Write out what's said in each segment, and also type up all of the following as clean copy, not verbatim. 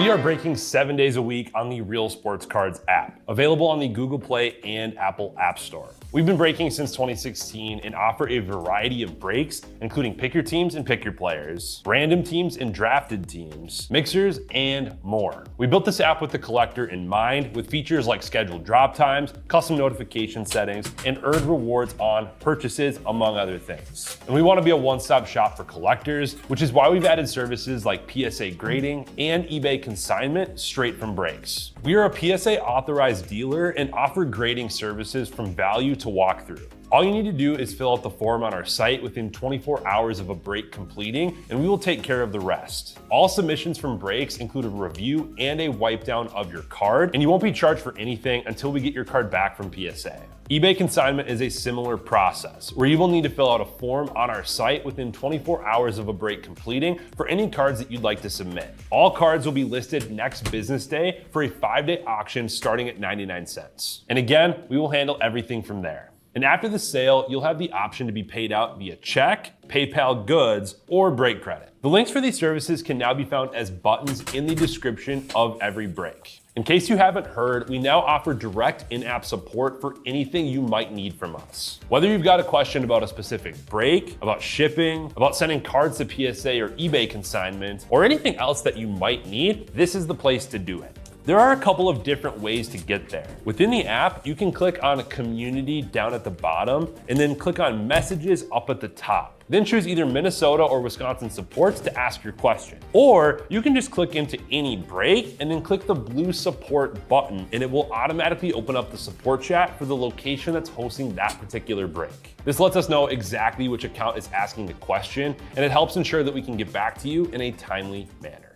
We are breaking 7 days a week on the Real Sports Cards app, available on the Google Play and Apple App Store. We've been breaking since 2016 and offer a variety of breaks, including pick your teams and pick your players, random teams and drafted teams, mixers, and more. We built this app with the collector in mind, with features like scheduled drop times, custom notification settings, and earned rewards on purchases, among other things. And we want to be a one-stop shop for collectors, which is why we've added services like PSA grading and eBay consignment straight from breaks. We are a PSA authorized dealer and offer grading services from value to walkthrough. All you need to do is fill out the form on our site within 24 hours of a break completing, and we will take care of the rest. All submissions from breaks include a review and a wipe down of your card, and you won't be charged for anything until we get your card back from PSA. eBay consignment is a similar process, where you will need to fill out a form on our site within 24 hours of a break completing for any cards that you'd like to submit. All cards will be listed next business day for a 5-day auction starting at 99 cents. And again, we will handle everything from there. And after the sale, you'll have the option to be paid out via check, PayPal goods, or break credit. The links for these services can now be found as buttons in the description of every break. In case you haven't heard, we now offer direct in-app support for anything you might need from us. Whether you've got a question about a specific break, about shipping, about sending cards to PSA or eBay consignment, or anything else that you might need, this is the place to do it. There are a couple of different ways to get there. Within the app, you can click on Community down at the bottom and then click on Messages up at the top. Then choose either Minnesota or Wisconsin supports to ask your question. Or you can just click into any break and then click the blue support button, and it will automatically open up the support chat for the location that's hosting that particular break. This lets us know exactly which account is asking the question, and it helps ensure that we can get back to you in a timely manner.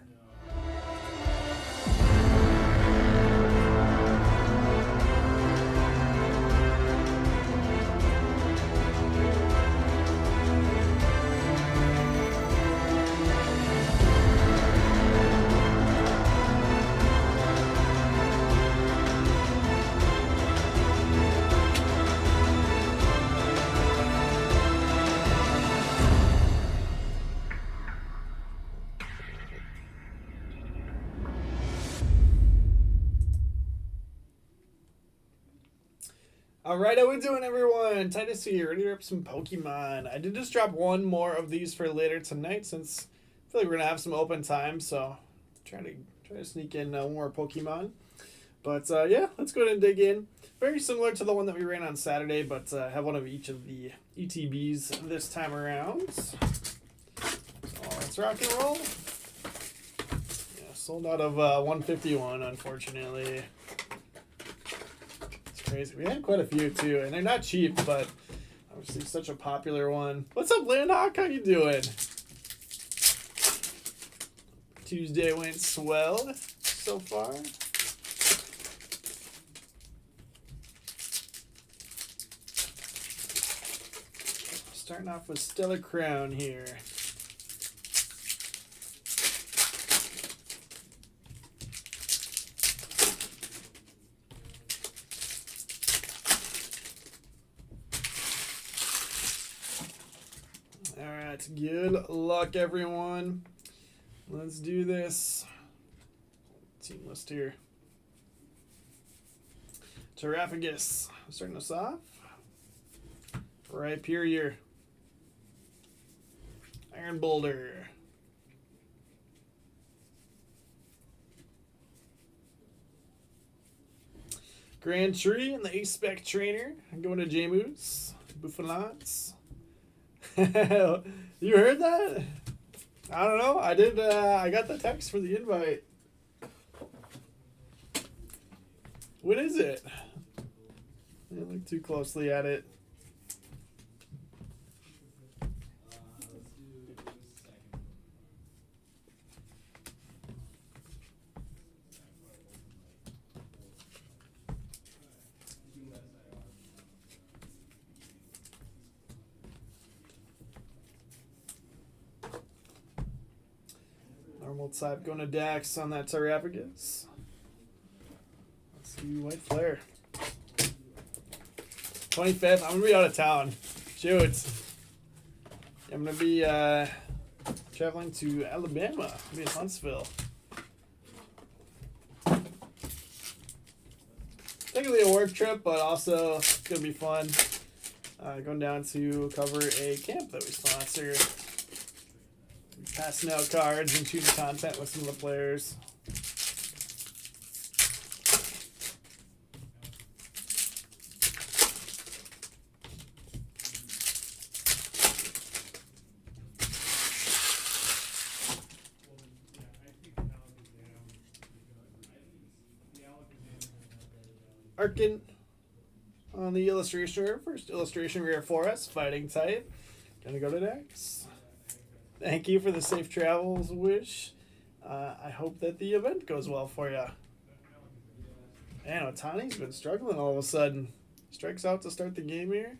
Alright, how we doing, everyone? Titus here, ready to rip some Pokemon. I did just drop one more of these for later tonight, since I feel like we're gonna have some open time, so try to sneak in one more Pokemon. But yeah, let's go ahead and dig in. Very similar to the one that we ran on Saturday, but have one of each of the ETBs this time around. So let's rock and roll. Yeah, sold out of 151, unfortunately. Crazy. We had quite a few too, and they're not cheap, but obviously such a popular one. What's up, Landhawk? How you doing? Tuesday went swell so far. Starting off with Stellar Crown here. Alright, good luck, everyone. Let's do this. Team list here. Terraphagus starting us off. Rhyperior. Iron Boulder. Grand Tree and the Ace-Spec Trainer. I'm going to J-Moose. Buffalantes. You heard that? I don't know. I did. I got the text for the invite. What is it? I didn't look too closely at it. Normal type going to Dax on that Terraphagus. Let's see White Flare. 25th. I'm going to be out of town. Shoot. I'm going to be traveling to Alabama. I'll be in Huntsville. technically a work trip, but also it's gonna be fun. Going down to cover a camp that we sponsor. Passing out cards and shooting content with some of the players. Arkin on the illustration rare. First illustration rare for us. Fighting type. Gonna go to Dex. Thank you for the safe travels wish. I hope that the event goes well for you. Man, Otani's been struggling all of a sudden. Strikes out to start the game here.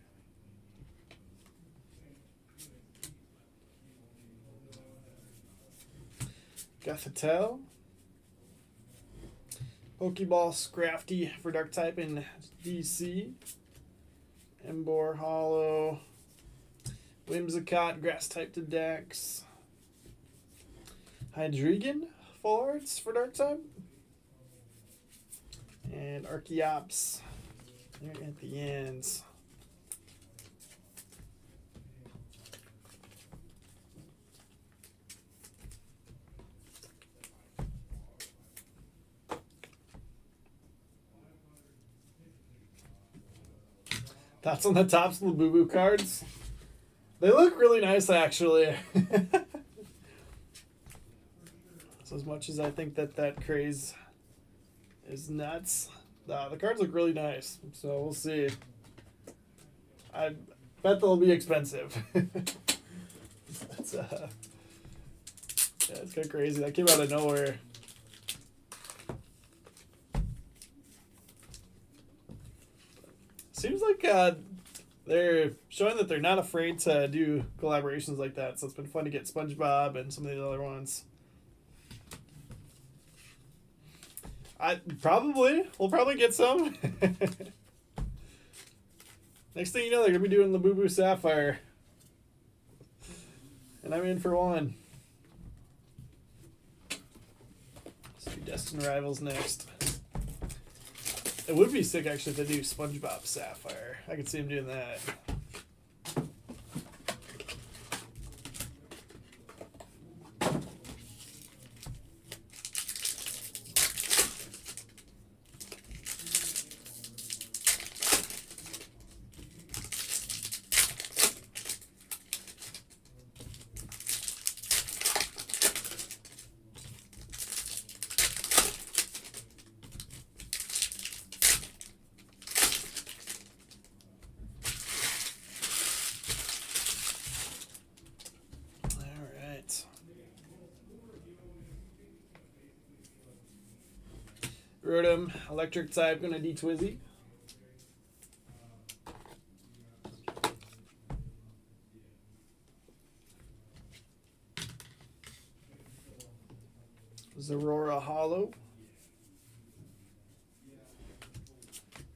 Gathatel. Pokeball Scrafty for Dark type in DC. Embor Hollow. Whimsicott, Grass type to Dex. Hydreigon, Full Arts for Dark type. And Archeops there at the ends. Thoughts on the Topps Labubu cards? They look really nice, actually. So as much as I think that craze is nuts, the cards look really nice. So we'll see. I bet they'll be expensive. It's kind of crazy. That came out of nowhere. Seems like they're showing that they're not afraid to do collaborations like that. So it's been fun to get SpongeBob and some of the other ones. We'll probably get some. Next thing you know, they're gonna be doing Labubu Sapphire, and I'm in for one. Let's do Destined Rivals next. It would be sick actually if they do SpongeBob Sapphire. I could see him doing that. Rotom, electric type, gonna D-Twizzy. Zorora Hollow.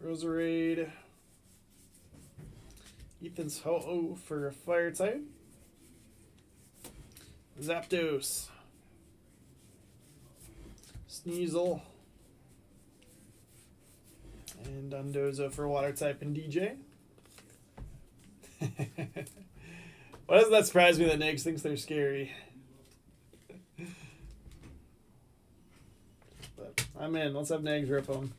Roserade. Ethan's Ho-Oh for fire type. Zapdos. Sneasel. And Dondozo for water type and DJ. Why doesn't that surprise me that Nags thinks they're scary? But I'm in. Let's have Nags rip them.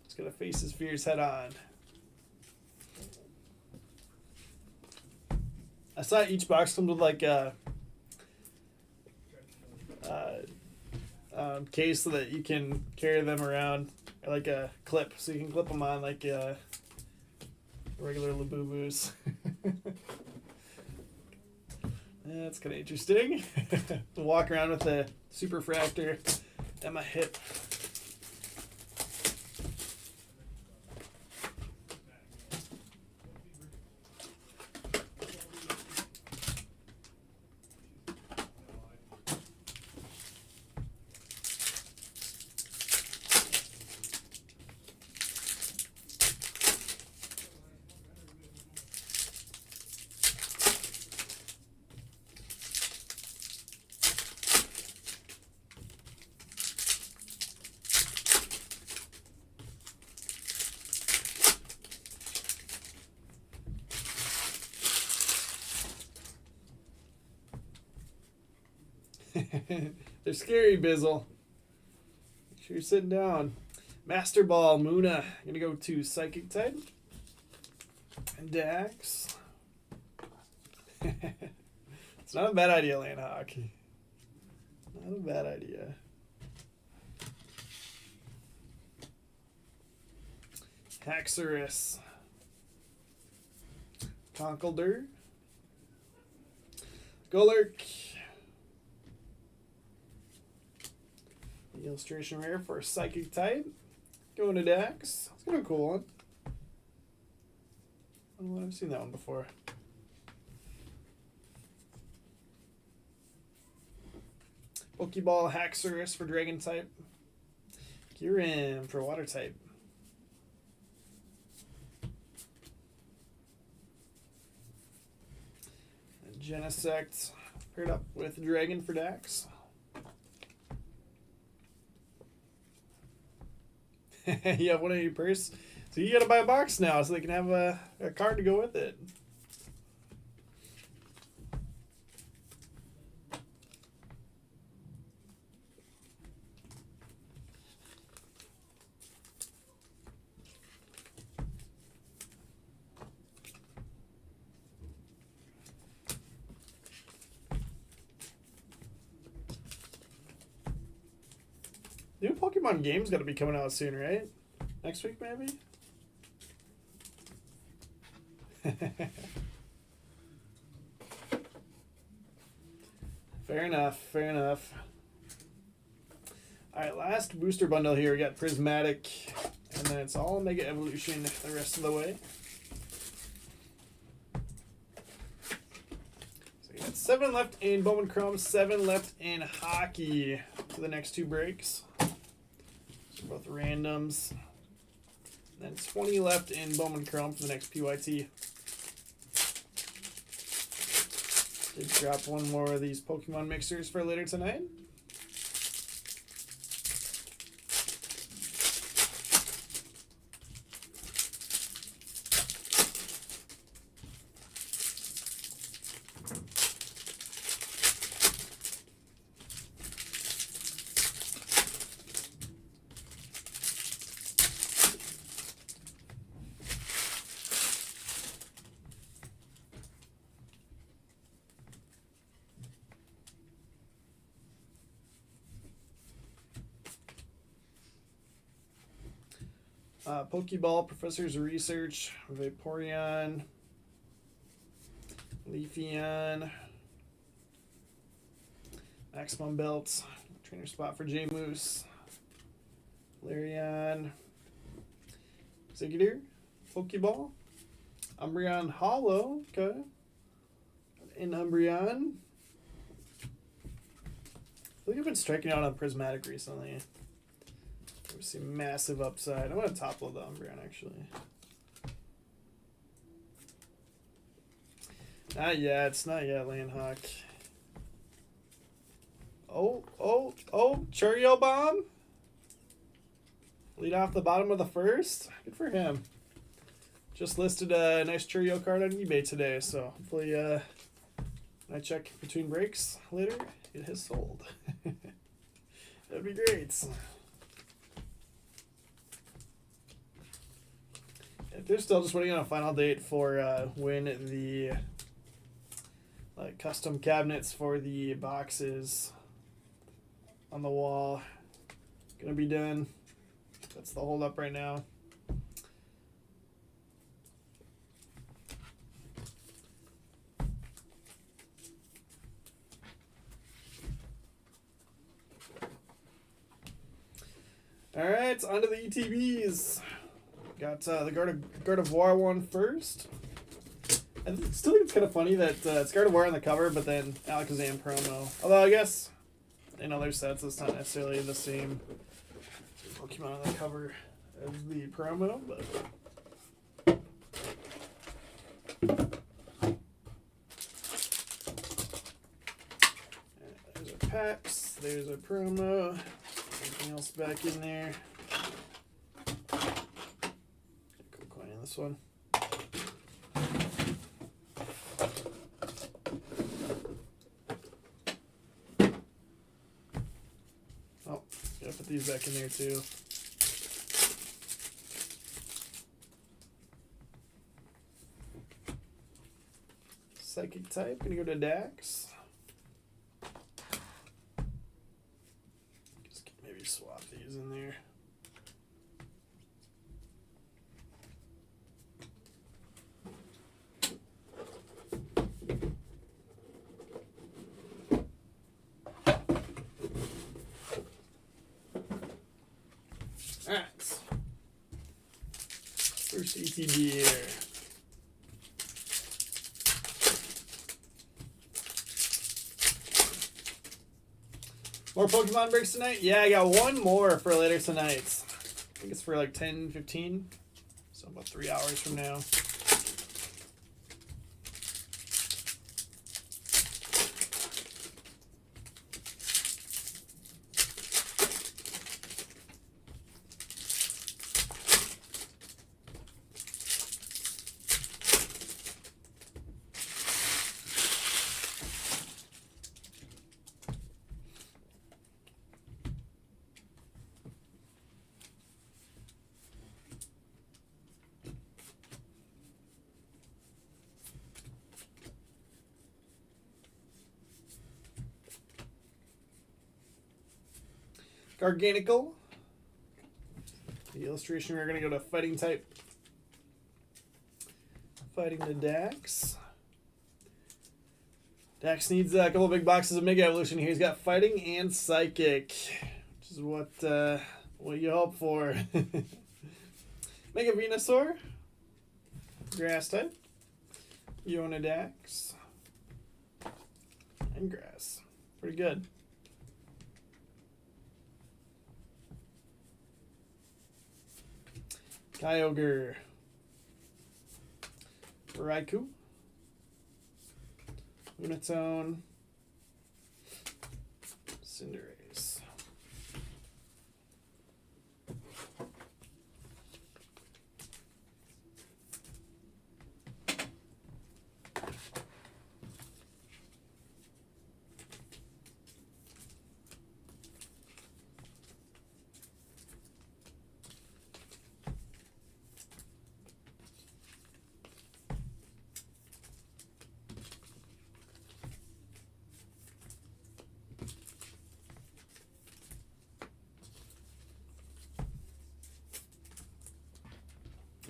It's gonna face his fears head on. I saw each box comes with like a case so that you can carry them around, like a clip, so you can clip them on like regular Labubus. That's kind of interesting. To walk around with a Superfractor at my hip. They're scary, Bizzle. Make sure you're sitting down. Master Ball, Muna. Gonna go to Psychic type. And Dax. It's not a bad idea, Landhawk. Not a bad idea. Haxorus. Conkeldurr. Golurk. The illustration rare for Psychic type. Going to Dax. It's gonna be a cool one. I don't know, I've seen that one before. Pokeball Haxorus for Dragon type. Kyurem for Water type. And Genesect paired up with Dragon for Dax. You have one in your purse. So you gotta buy a box now so they can have a card to go with it. New Pokemon game's got to be coming out soon, right? Next week, maybe? Fair enough, fair enough. Alright, last booster bundle here. We got Prismatic, and then it's all Mega Evolution the rest of the way. So we got 7 left in Bowman Chrome, 7 left in Hockey for the next 2 breaks. So both randoms. And then 20 left in Bowman Chrome for the next PYT. Did drop one more of these Pokemon mixers for later tonight. Pokeball, Professor's Research, Vaporeon, Leafeon, Maximum Belt, Trainer Spot for J Moose, Larion, Executor, Pokeball, Umbreon Hollow, okay, and Umbreon. I think I've been striking out on Prismatic recently. We see massive upside. I want to top load the Umbreon actually. Not yet. It's not yet, Landhawk. Oh, Churio Bomb. Lead off the bottom of the first. Good for him. Just listed a nice Churio card on eBay today, so hopefully when I check between breaks later, it has sold. That'd be great. They're still just waiting on a final date for when the custom cabinets for the boxes on the wall gonna be done. That's the hold up right now. All right, on to the ETBs. Got the Gardevoir one first. I still think it's kind of funny that it's Gardevoir on the cover, but then Alakazam promo. Although I guess in other sets it's not necessarily the same Pokemon on the cover as the promo, but. There's our packs. There's our promo. Anything else back in there? This one. these back in there too. Psychic type, gonna go to Dax. Just maybe swap these in there. Alright. First ETB here. More Pokemon breaks tonight? Yeah, I got one more for later tonight. I think it's for like 10, 15. So about 3 hours from now. Garganical. The illustration, we're going to go to Fighting type. Fighting the Dax. Dax needs a couple big boxes of Mega Evolution here. He's got Fighting and Psychic, which is what you hope for. Mega Venusaur. Grass type. Yona Dax. And Grass. Pretty good. Kyogre, Raikou, Lunatone, Cinderace.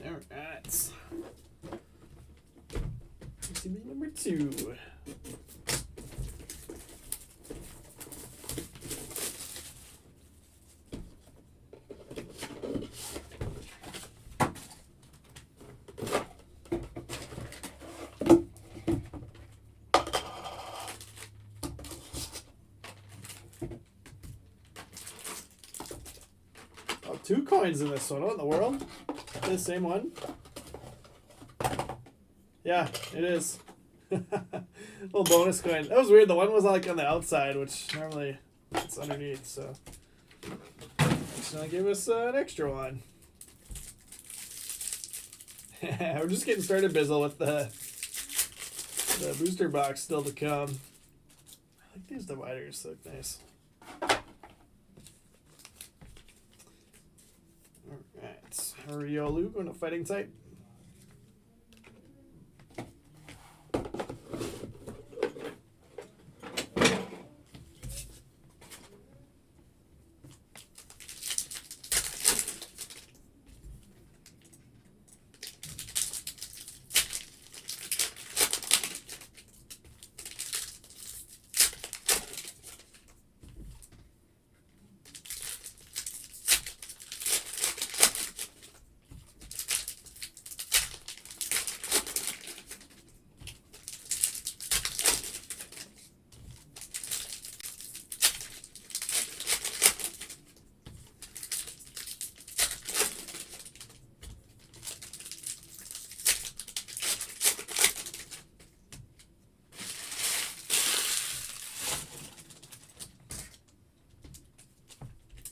Alright. ETB number 2. Oh, 2 coins in this one. What in the world? The same one? Yeah, it is. Little bonus coin. That was weird. The one was like on the outside, which normally it's underneath. So, just gonna give us an extra one. We're just getting started, Bizzle, with the booster box still to come. I like these dividers. Look nice. Alright, Riolu going to Fighting type.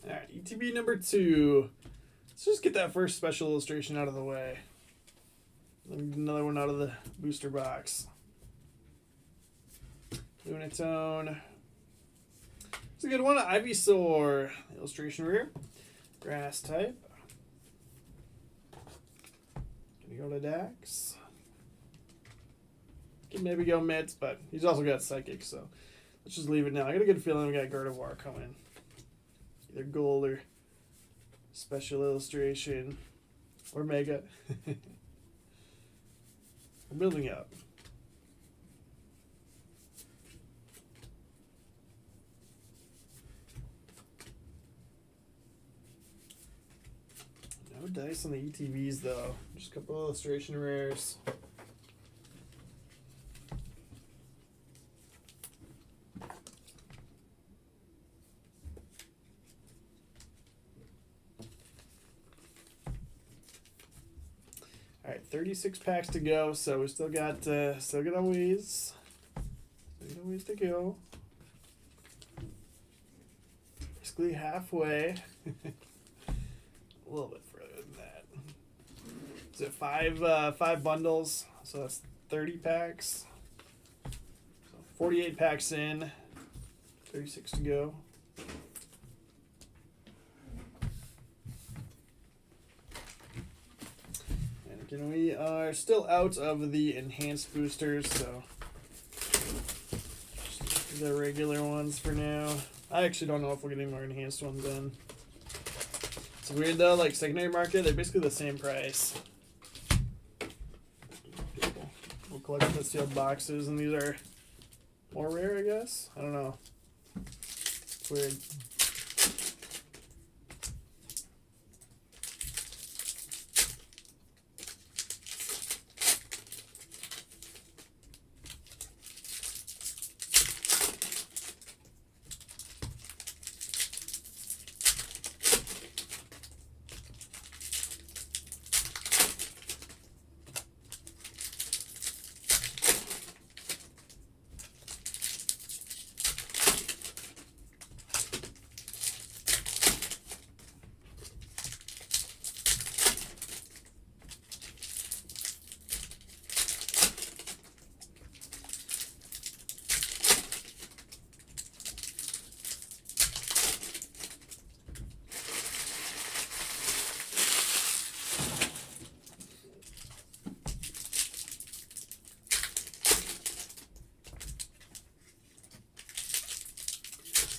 Alright, ETB number 2. Let's just get that first special illustration out of the way. Another one out of the booster box. Lunatone, It's a good one. Ivysaur. Illustration rare. Grass type. Gonna go to Dax. Can maybe go Mitts, but he's also got Psychic, so let's just leave it now. I got a good feeling we got Gardevoir coming. Either gold or special illustration or mega. We're building up. No dice on the ETBs though. Just a couple illustration rares. All right, 36 packs to go, so we still got a ways. Still got a ways to go. Basically halfway. A little bit further than that. Is it five bundles? So that's 30 packs. So 48 packs in. 36 to go. And we are still out of the enhanced boosters, so just the regular ones for now. I actually don't know if we're getting more enhanced ones in. It's weird though, like secondary market, they're basically the same price. We'll collect the sealed boxes, and these are more rare, I guess. I don't know. It's weird.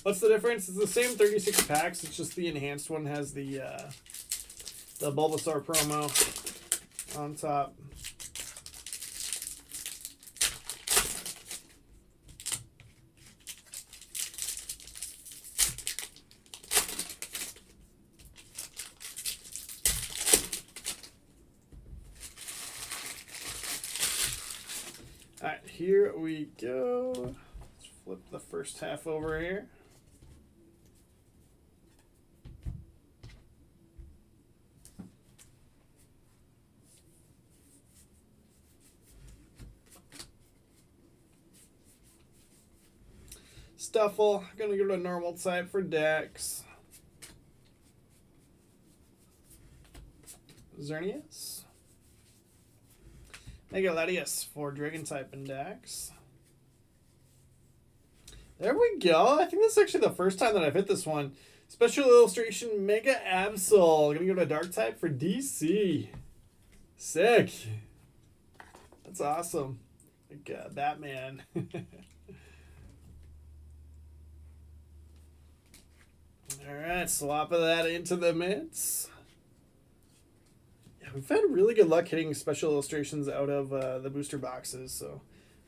What's the difference? It's the same 36 packs. It's just the enhanced one has the Bulbasaur promo on top. All right, here we go. Let's flip the first half over here. Stuffle, gonna go to normal type for Dex. Xerneas. Mega Latias for Dragon type and Dex. There we go. I think this is actually the first time that I've hit this one. Special illustration Mega Absol. Gonna go to Dark type for DC. Sick. That's awesome. Like Batman. Alright, swap of that into the mitts. Yeah, we've had really good luck hitting special illustrations out of the booster boxes, so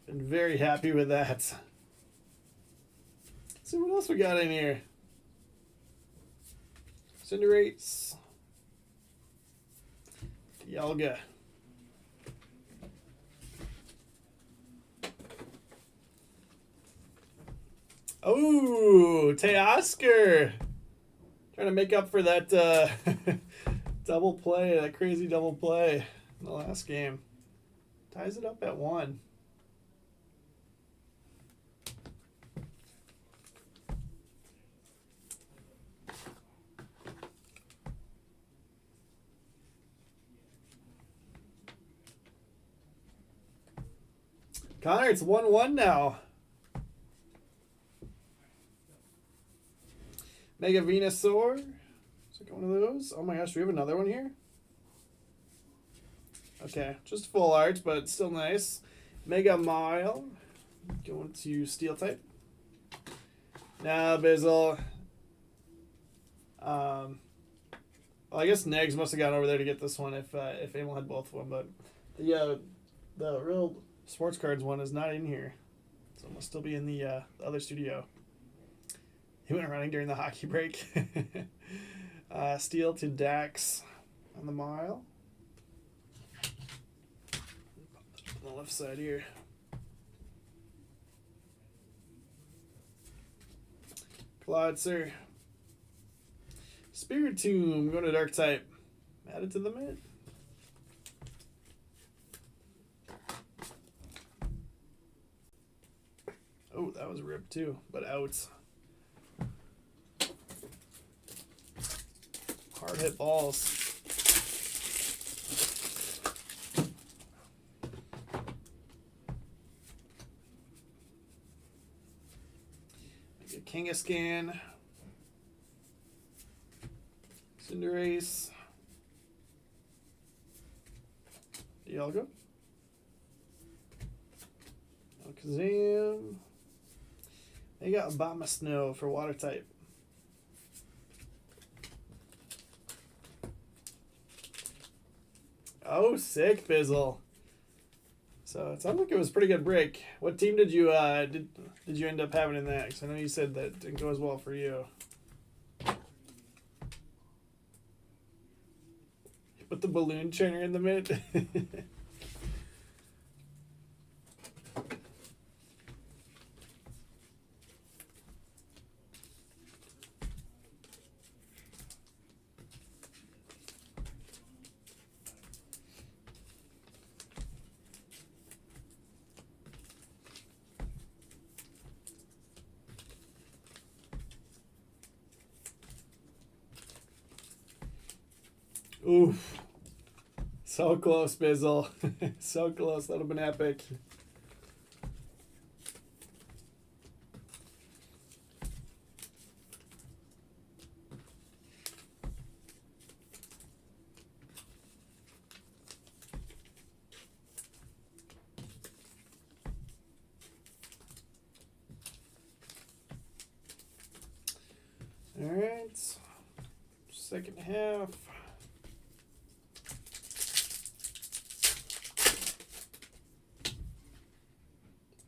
been very happy with that. Let's see what else we got in here. Cinderace. Dialga. Oh, Teoscar. Trying to make up for that double play, that crazy double play in the last game. Ties it up at 1. Connor, it's 1-1 now. Mega Venusaur. Second one of those. Oh my gosh, do we have another one here? Okay, just full art, but still nice. Mega Mile. Going to Steel type. Now, Bizzle. Well, I guess Negs must have gone over there to get this one if Emil had both of them, but the real sports cards one is not in here, so it must still be in the other studio. He went running during the hockey break. Steel to Dax on the Mile. On the left side here. Clawitzer. Spiritomb, going to Dark type. Add it to the mid. Oh, that was ripped too, but out. Hard hit balls. Kangaskhan. Cinderace. Dialga. Alakazam. They got Obama Snow for water type. Oh, sick, Bizzle. So it sounds like it was a pretty good break. What team did you did you end up having in that? Because I know you said that didn't go as well for you. You put the balloon trainer in the mid. Oof. So close, Bizzle. So close. That would have been epic. All right. Second half.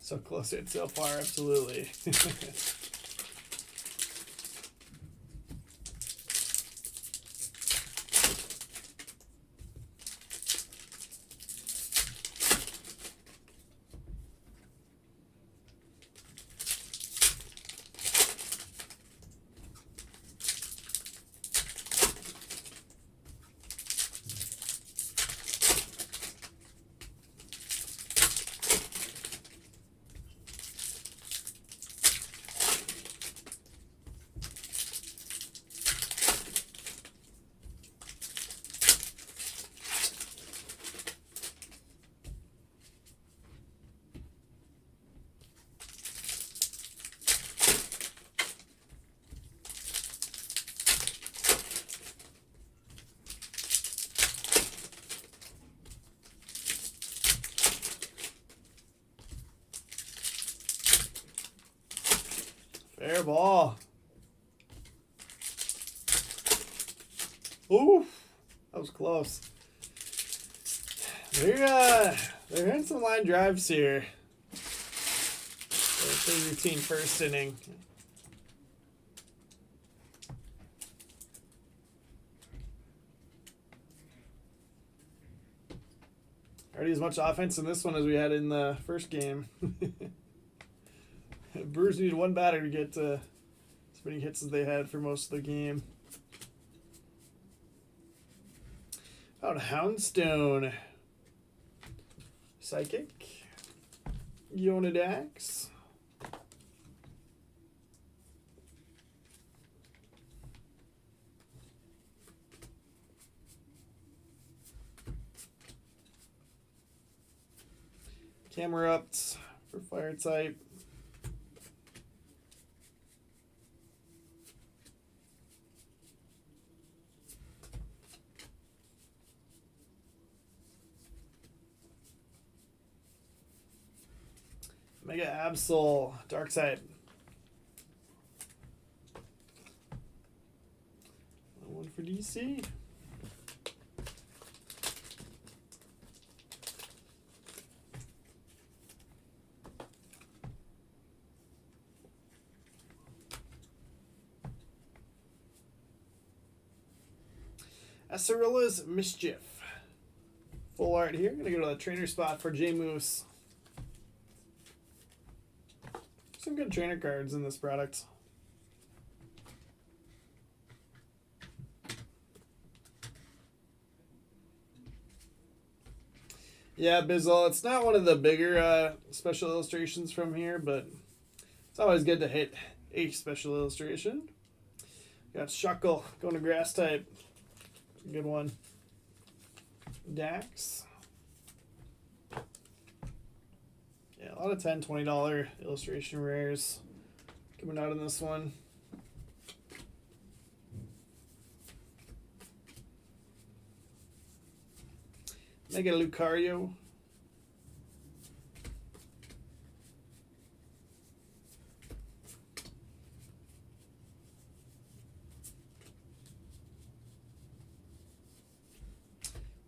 So close yet so far, absolutely. Fair ball. Oof. That was close. They're in some line drives here. Their routine first inning. Already as much offense in this one as we had in the first game. Brewers needed one batter to get as many hits as they had for most of the game. Out Houndstone. Psychic. Yonidax. Camerupt for fire type. Mega Absol, Dark Type. One for DC. Acerilla's Mischief. Full art here. Gonna go to the trainer spot for J Moose. Some good trainer cards in this product. Yeah, Bizzle, it's not one of the bigger special illustrations from here, but it's always good to hit a special illustration. Got Shuckle going to grass type. Good one. Dax. Yeah, a lot of $10, $20 illustration rares coming out in this one. Mega Lucario.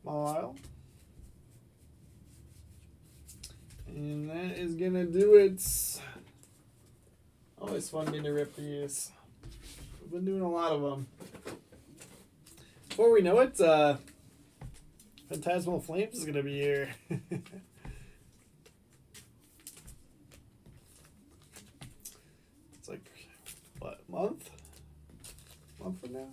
Mile. And that is gonna do it. Always fun getting to rip these. We've been doing a lot of them. Before we know it, Phantasmal Flames is gonna be here. It's like, what, a month? Month from now?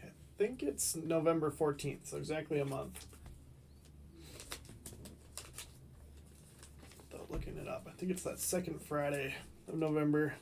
I think it's November 14th, so exactly a month. Without looking it up, I think it's that second Friday of November.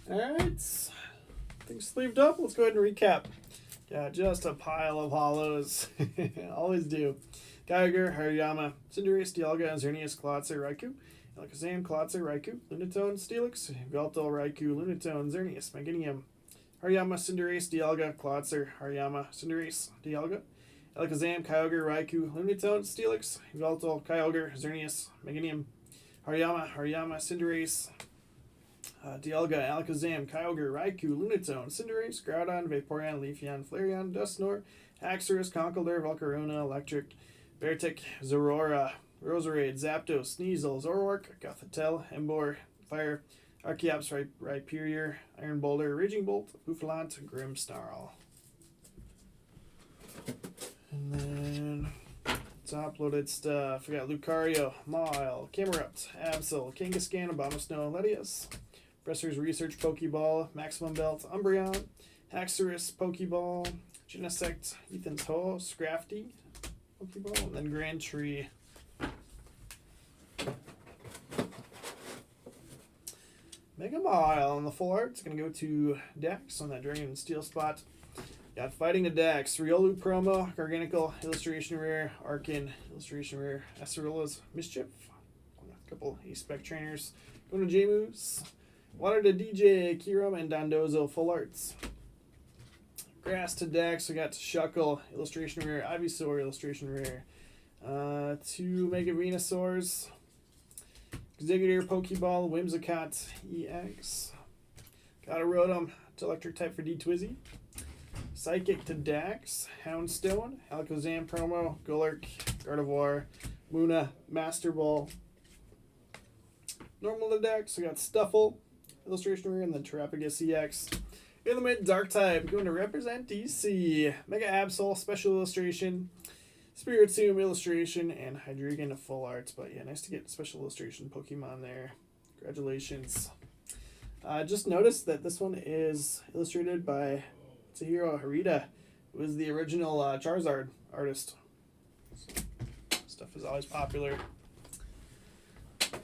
Alright, things sleeved up. Let's go ahead and recap. Yeah, just a pile of hollows. Always do. Kyogre, Hariyama, Cinderace, Dialga, Xerneas, Klotzer, Raikou, Alakazam, Klotzer, Raikou, Lunatone, Steelix, Yveltal, Raikou, Lunatone, Xerneas, Meganium, Hariyama, Cinderace, Dialga, Klotzer, Hariyama, Cinderace, Dialga, Alakazam, Kyogre, Raikou, Lunatone, Steelix, Yveltal, Kyogre, Xerneas, Meganium, Hariyama, Cinderace, Dialga, Alakazam, Kyogre, Raikou, Lunatone, Cinderace, Groudon, Vaporeon, Leafeon, Flareon, Dusknoir, Haxorus, Conkeldurr, Volcarona, Electric, Beartic, Zorora, Roserade, Zapdos, Sneasel, Zoroark, Gothitelle, Emboar, Fire, Archeops, Rhyperior, Iron Boulder, Raging Bolt, Bouffalant, Grimmsnarl. And then top loaded stuff. We got Lucario, Mile, Camerupt, Absol, Kangaskhan, Abomasnow, Ledius, Presser's Research Pokeball, Maximum Belt, Umbreon, Haxorus Pokeball, Genesect, Ethan's Ho, Scrafty Pokeball, and then Grand Tree. Mega Mile on the full art. It's going to go to Dax on that Dragon and Steel spot. Got Fighting the Dax, Riolu promo, Garganical, Illustration Rare, Arkin, Illustration Rare, Acerilla's Mischief. A couple A-Spec trainers. Going to J-Moose. Water to DJ, Kiram, and Dondozo full arts. Grass to Dax, we got Shuckle, Illustration Rare, Ivysaur, Illustration Rare. Two Mega Venusaurs. Executor, Pokeball, Whimsicott, EX. Got a Rotom to Electric type for D-Twizzy. Psychic to Dax, Houndstone, Alakazam promo, Golurk, Gardevoir, Luna, Master Ball. Normal to Dax, we got Stuffle, Illustration Rare, and then Terrapagus EX. In the mid, Dark type, going to represent DC. Mega Absol, Special Illustration. Spirit Team illustration and Hydreigon full arts. But yeah, nice to get special illustration Pokemon there. Congratulations. Just noticed that this one is illustrated by Tahiro Harita, who was the original Charizard artist. So, stuff is always popular.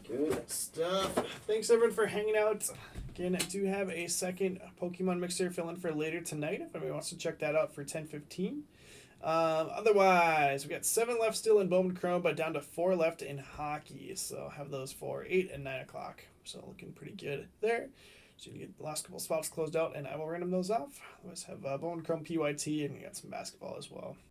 Good stuff. Thanks everyone for hanging out. Again, I do have a second Pokemon mixer fill in for later tonight if anybody wants to check that out for 10:15. Otherwise, we got 7 left still in Bowman Chrome, but down to 4 left in hockey. So have those for 8 and 9 o'clock. So looking pretty good there. So you can get the last couple spots closed out, and I will random those off. Otherwise, have Bowman Chrome PYT, and we got some basketball as well.